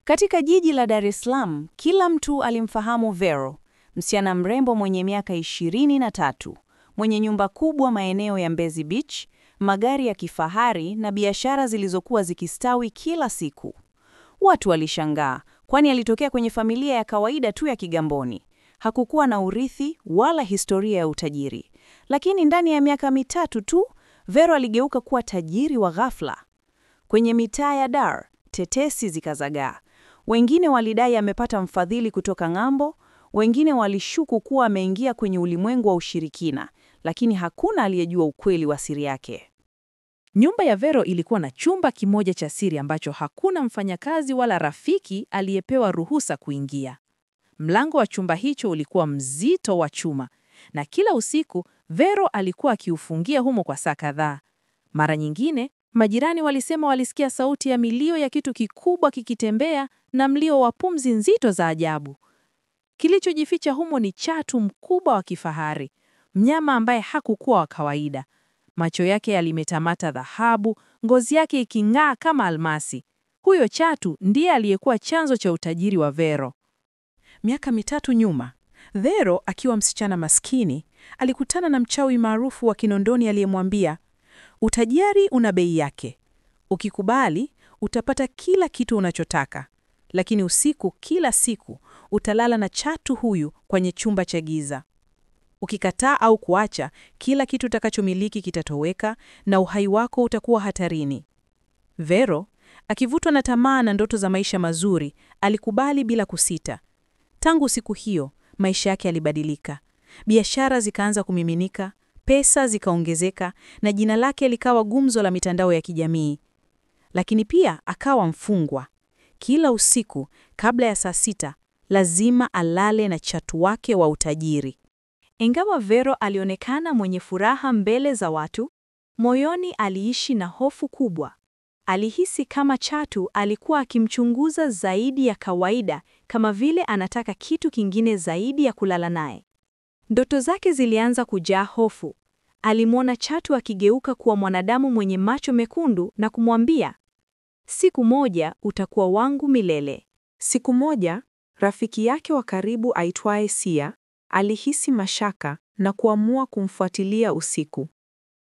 Katika jiji la Dar es Salaam, kila mtu alimfahamu Vero, msichana mrembo mwenye miaka 23, mwenye nyumba kubwa maeneo ya Mbezi Beach, magari ya kifahari na biashara zilizokuwa zikistawi kila siku. Watu walishangaa, kwani alitokea kwenye familia ya kawaida tu ya Kigamboni. Hakukuwa na urithi wala historia ya utajiri. Lakini ndani ya miaka mitatu tu, Vero aligeuka kuwa tajiri wa ghafla. Kwenye mitaa ya Dar, tetesi zikazagaa. Wengine walidai amepata mfadhili kutoka ng'ambo, wengine walishuku kuwa ameingia kwenye ulimwengu wa ushirikina, lakini hakuna aliyejua ukweli wa siri yake. Nyumba ya Vero ilikuwa na chumba kimoja cha siri ambacho hakuna mfanyakazi wala rafiki aliyepewa ruhusa kuingia. Mlango wa chumba hicho ulikuwa mzito wa chuma, na kila usiku Vero alikuwa akiufungia humo kwa saa kadhaa. Mara nyingine, majirani walisema walisikia sauti ya milio ya kitu kikubwa kikitembea na mlio wa pumzi nzito za ajabu. Kilichojificha humo ni chatu mkubwa wa kifahari, mnyama ambaye hakukuwa wa kawaida. Macho yake yalimetamata dhahabu, ngozi yake iking'aa kama almasi. Huyo chatu ndiye aliyekuwa chanzo cha utajiri wa Vero. Miaka mitatu nyuma, Vero akiwa msichana maskini, alikutana na mchawi maarufu wa Kinondoni aliyemwambia, utajiri una bei yake. Ukikubali, utapata kila kitu unachotaka. Lakini usiku kila siku, utalala na chatu huyu kwenye chumba cha giza. Ukikataa au kuacha, kila kitu utakachomiliki kitatoweka na uhai wako utakuwa hatarini. Vero, akivutwa na tamaa na ndoto za maisha mazuri, alikubali bila kusita. Tangu siku hiyo, maisha yake yalibadilika. Biashara zikaanza kumiminika, pesa zikaongezeka na jina lake likawa gumzo la mitandao ya kijamii. Lakini pia akawa mfungwa. Kila usiku, kabla ya saa 6, lazima alale na chatu wake wa utajiri. Ingawa Vero alionekana mwenye furaha mbele za watu, moyoni aliishi na hofu kubwa. Alihisi kama chatu alikuwa akimchunguza zaidi ya kawaida, kama vile anataka kitu kingine zaidi ya kulala naye. Ndoto zake zilianza kujaa hofu. Alimwona chatu akigeuka kuwa mwanadamu mwenye macho mekundu na kumwambia, siku moja utakuwa wangu milele. Siku moja, rafiki yake wa karibu aitwaye Sia alihisi mashaka na kuamua kumfuatilia usiku.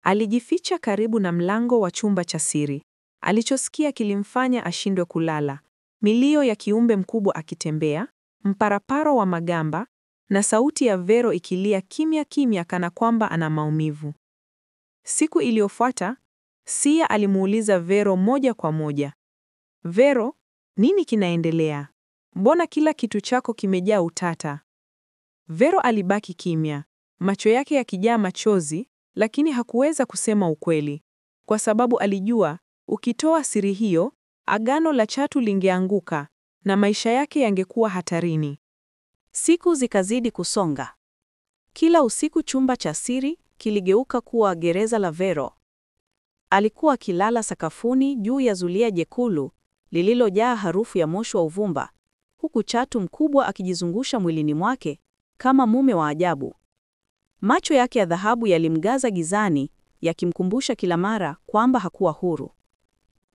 Alijificha karibu na mlango wa chumba cha siri. Alichosikia kilimfanya ashindwe kulala. Milio ya kiumbe mkubwa akitembea, mparaparo wa magamba, na sauti ya Vero ikilia kimya kimya kana kwamba ana maumivu. Siku iliyofuata, Sia alimuuliza Vero moja kwa moja, Vero, nini kinaendelea? Mbona kila kitu chako kimejaa utata? Vero alibaki kimya, macho yake yakijaa machozi, lakini hakuweza kusema ukweli, kwa sababu alijua, ukitoa siri hiyo, agano la chatu lingeanguka na maisha yake yangekuwa hatarini. Siku zikazidi kusonga. Kila usiku chumba cha siri kiligeuka kuwa gereza la Vero. Alikuwa akilala sakafuni juu ya zulia jekundu lililojaa harufu ya moshi wa uvumba, huku chatu mkubwa akijizungusha mwilini mwake kama mume wa ajabu. Macho yake ya dhahabu yalimgaza gizani, yakimkumbusha kila mara kwamba hakuwa huru.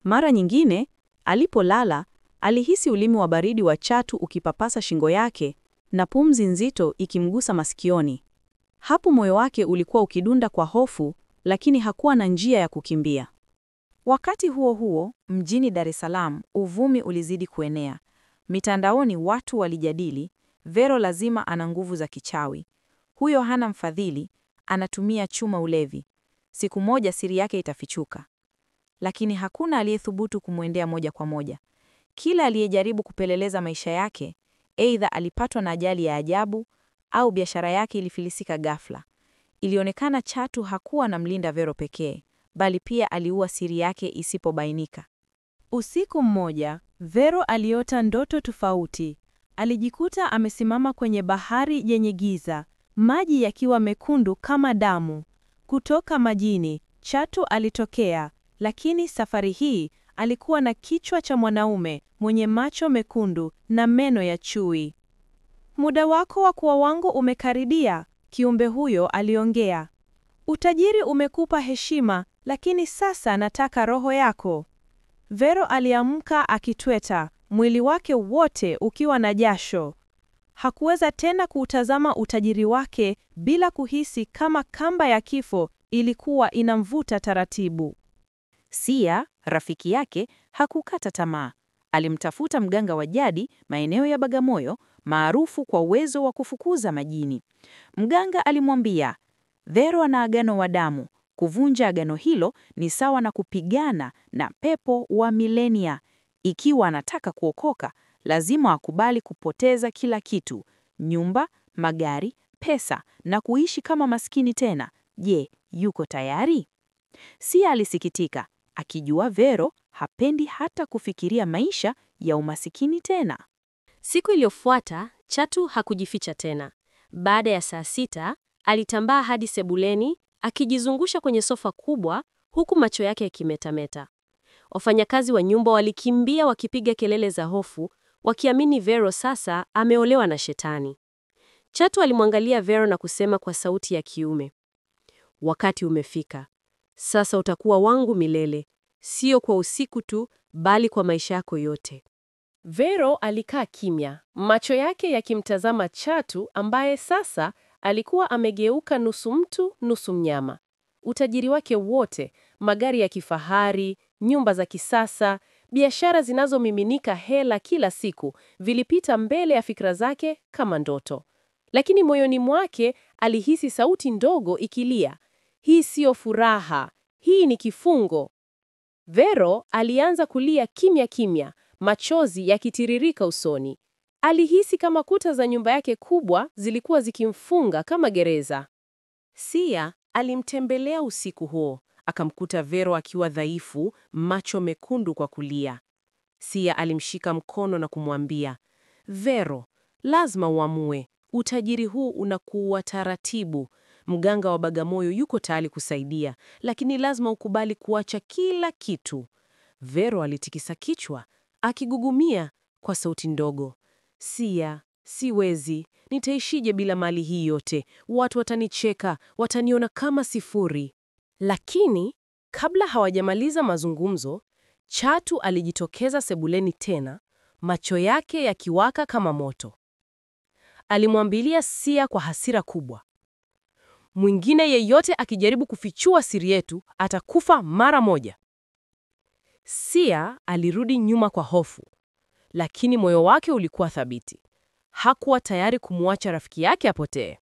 Mara nyingine, alipolala, alihisi ulimi wa baridi wa chatu ukipapasa shingo yake na pumzi nzito ikimgusa masikioni. Hapo moyo wake ulikuwa ukidunda kwa hofu, lakini hakuwa na njia ya kukimbia. Wakati huo huo, mjini Dar es Salaam, uvumi ulizidi kuenea. Mitandaoni watu walijadili, Vero lazima ana nguvu za kichawi. Huyo hana mfadhili, anatumia chuma ulevi. Siku moja siri yake itafichuka. Lakini hakuna aliyethubutu kumwendea moja kwa moja. Kila aliyejaribu kupeleleza maisha yake, aidha alipatwa na ajali ya ajabu au biashara yake ilifilisika ghafla. Ilionekana chatu hakuwa na mlinda Vero pekee, bali pia aliua siri yake isipobainika. Usiku mmoja, Vero aliota ndoto tofauti. Alijikuta amesimama kwenye bahari yenye giza, maji yakiwa mekundu kama damu. Kutoka majini, chatu alitokea, lakini safari hii alikuwa na kichwa cha mwanaume mwenye macho mekundu na meno ya chui. Muda wako wa kuwa wangu umekaribia, kiumbe huyo aliongea. Utajiri umekupa heshima, lakini sasa nataka roho yako. Vero aliamka akitweta, mwili wake wote ukiwa na jasho. Hakuweza tena kuutazama utajiri wake bila kuhisi kama kamba ya kifo ilikuwa inamvuta taratibu. Sia, rafiki yake, hakukata tamaa. Alimtafuta mganga wa jadi maeneo ya Bagamoyo, maarufu kwa uwezo wa kufukuza majini. Mganga alimwambia, Vero ana agano wa damu. Kuvunja agano hilo ni sawa na kupigana na pepo wa milenia. Ikiwa anataka kuokoka, lazima akubali kupoteza kila kitu: nyumba, magari, pesa na kuishi kama maskini tena. Je, yuko tayari? Sia alisikitika, akijua Vero hapendi hata kufikiria maisha ya umasikini tena. Siku iliyofuata, Chatu hakujificha tena. Baada ya saa 6, alitambaa hadi sebuleni, akijizungusha kwenye sofa kubwa, huku macho yake yakimetameta. Wafanyakazi wa nyumba walikimbia wakipiga kelele za hofu, wakiamini Vero sasa ameolewa na shetani. Chatu alimwangalia Vero na kusema kwa sauti ya kiume, wakati umefika. Sasa utakuwa wangu milele, sio kwa usiku tu, bali kwa maisha yako yote. Vero alikaa kimya, macho yake yakimtazama Chatu ambaye sasa alikuwa amegeuka nusu mtu, nusu mnyama. Utajiri wake wote, magari ya kifahari, nyumba za kisasa, biashara zinazomiminika hela kila siku, vilipita mbele ya fikra zake kama ndoto. Lakini moyoni mwake alihisi sauti ndogo ikilia, hii siyo furaha, hii ni kifungo. Vero alianza kulia kimya kimya, machozi yakitiririka usoni. Alihisi kama kuta za nyumba yake kubwa zilikuwa zikimfunga kama gereza. Sia alimtembelea usiku huo, akamkuta Vero akiwa dhaifu, macho mekundu kwa kulia. Sia alimshika mkono na kumwambia, Vero, lazima uamue, utajiri huu unakuwa taratibu. Mganga wa Bagamoyo yuko tayari kusaidia, lakini lazima ukubali kuacha kila kitu. Vero alitikisa kichwa, akigugumia kwa sauti ndogo. Sia, siwezi, nitaishije bila mali hii yote? Watu watanicheka, wataniona kama sifuri. Lakini kabla hawajamaliza mazungumzo, Chatu alijitokeza sebuleni tena, macho yake yakiwaka kama moto. Alimwambilia Sia kwa hasira kubwa, mwingine yeyote akijaribu kufichua siri yetu atakufa mara moja. Sia alirudi nyuma kwa hofu, lakini moyo wake ulikuwa thabiti. Hakuwa tayari kumwacha rafiki yake apotee.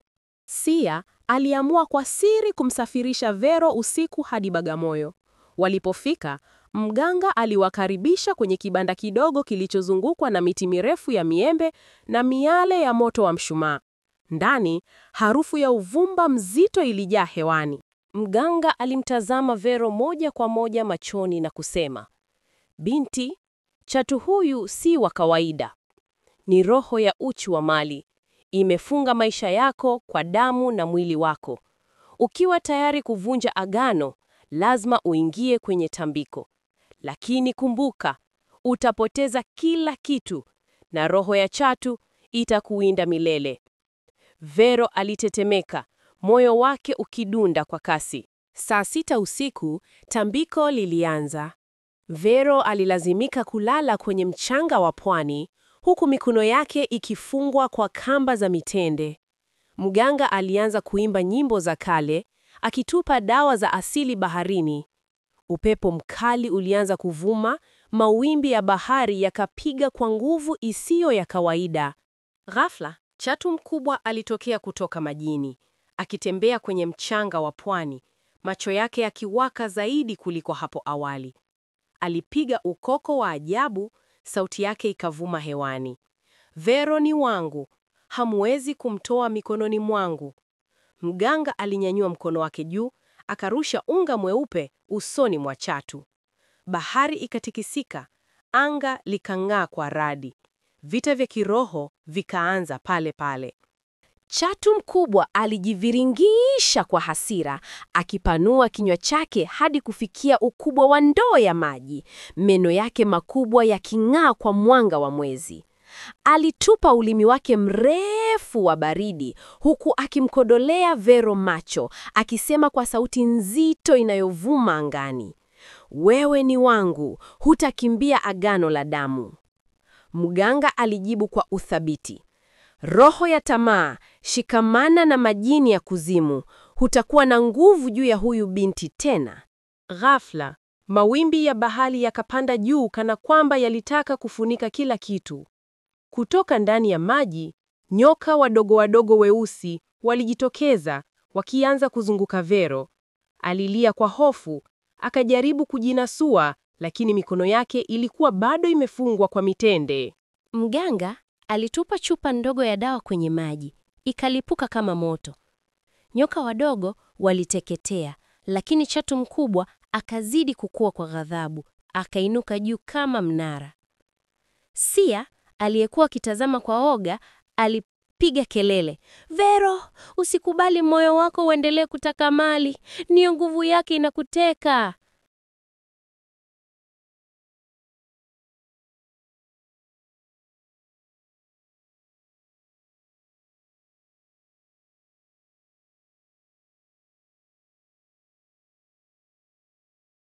Sia aliamua kwa siri kumsafirisha Vero usiku hadi Bagamoyo. Walipofika, mganga aliwakaribisha kwenye kibanda kidogo kilichozungukwa na miti mirefu ya miembe na miale ya moto wa mshumaa. Ndani, harufu ya uvumba mzito ilijaa hewani. Mganga alimtazama Vero moja kwa moja machoni na kusema, binti, Chatu huyu si wa kawaida. Ni roho ya uchu wa mali. Imefunga maisha yako kwa damu na mwili wako. Ukiwa tayari kuvunja agano, lazima uingie kwenye tambiko. Lakini kumbuka, utapoteza kila kitu na roho ya Chatu itakuwinda milele. Vero alitetemeka, moyo wake ukidunda kwa kasi. Saa 6 usiku, tambiko lilianza. Vero alilazimika kulala kwenye mchanga wa pwani, huku mikono yake ikifungwa kwa kamba za mitende. Mganga alianza kuimba nyimbo za kale, akitupa dawa za asili baharini. Upepo mkali ulianza kuvuma, mawimbi ya bahari yakapiga kwa nguvu isiyo ya kawaida. Ghafla, Chatu mkubwa alitokea kutoka majini, akitembea kwenye mchanga wa pwani, macho yake yakiwaka zaidi kuliko hapo awali. Alipiga ukoko wa ajabu, sauti yake ikavuma hewani. Vero ni wangu, hamwezi kumtoa mikononi mwangu. Mganga alinyanyua mkono wake juu, akarusha unga mweupe usoni mwa Chatu. Bahari ikatikisika, anga likang'aa kwa radi. Vita vya kiroho vikaanza pale pale. Chatu mkubwa alijiviringisha kwa hasira, akipanua kinywa chake hadi kufikia ukubwa wa ndoo ya maji, meno yake makubwa yaking'aa kwa mwanga wa mwezi. Alitupa ulimi wake mrefu wa baridi, huku akimkodolea Vero macho, akisema kwa sauti nzito inayovuma angani, wewe ni wangu, hutakimbia agano la damu. Mganga alijibu kwa uthabiti, roho ya tamaa, shikamana na majini ya kuzimu, hutakuwa na nguvu juu ya huyu binti tena. Ghafla, mawimbi ya bahari yakapanda juu kana kwamba yalitaka kufunika kila kitu. Kutoka ndani ya maji, nyoka wadogo wadogo weusi walijitokeza, wakianza kuzunguka Vero. Alilia kwa hofu, akajaribu kujinasua, lakini mikono yake ilikuwa bado imefungwa kwa mitende. Mganga alitupa chupa ndogo ya dawa kwenye maji, ikalipuka kama moto. Nyoka wadogo waliteketea, lakini chatu mkubwa akazidi kukua kwa ghadhabu, akainuka juu kama mnara. Sia, aliyekuwa akitazama kwa oga, alipiga kelele, Vero, usikubali moyo wako uendelee kutaka mali, ndiyo nguvu yake inakuteka.